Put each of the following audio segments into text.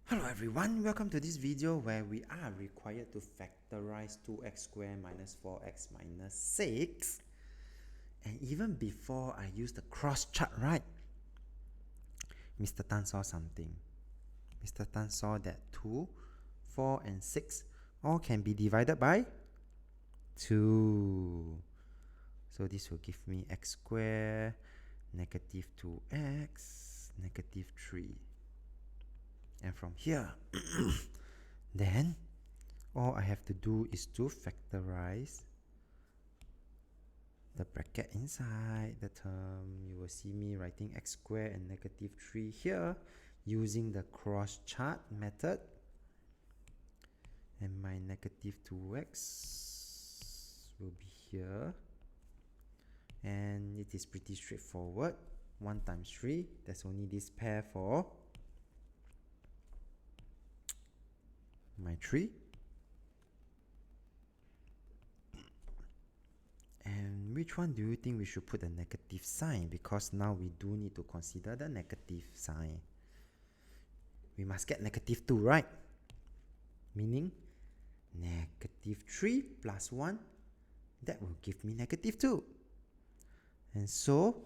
Hello everyone, welcome to this video where we are required to factorize 2x squared minus 4x minus 6. And even before I use the cross chart, right? Mr. Tan saw something. Mr. Tan saw that 2, 4 and 6 all can be divided by 2. So this will give me x squared, negative 2x, negative 3. And from here, then all I have to do is to factorize the bracket inside the term. You will see me writing x squared and negative 3 here using the cross chart method. And my negative 2x will be here. And it is pretty straightforward. 1 times 3, there's only this pair for my 3. And which one do you think we should put a negative sign? Because now we do need to consider the negative sign. We must get negative 2, right? Meaning negative 3 plus 1, that will give me negative 2. And so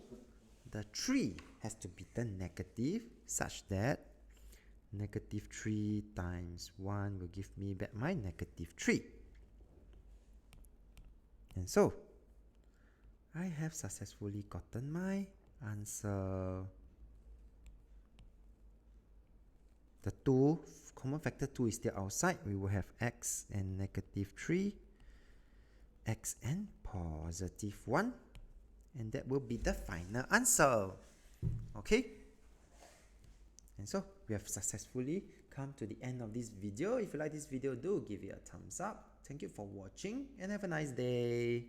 the 3 has to be the negative such that negative 3 times 1 will give me back my negative 3. And so I have successfully gotten my answer. The 2, common factor 2 is still outside. We will have x and negative 3, x and positive 1. And that will be the final answer. Okay? And so we have successfully come to the end of this video. If you like this video, do give it a thumbs up. Thank you for watching and have a nice day.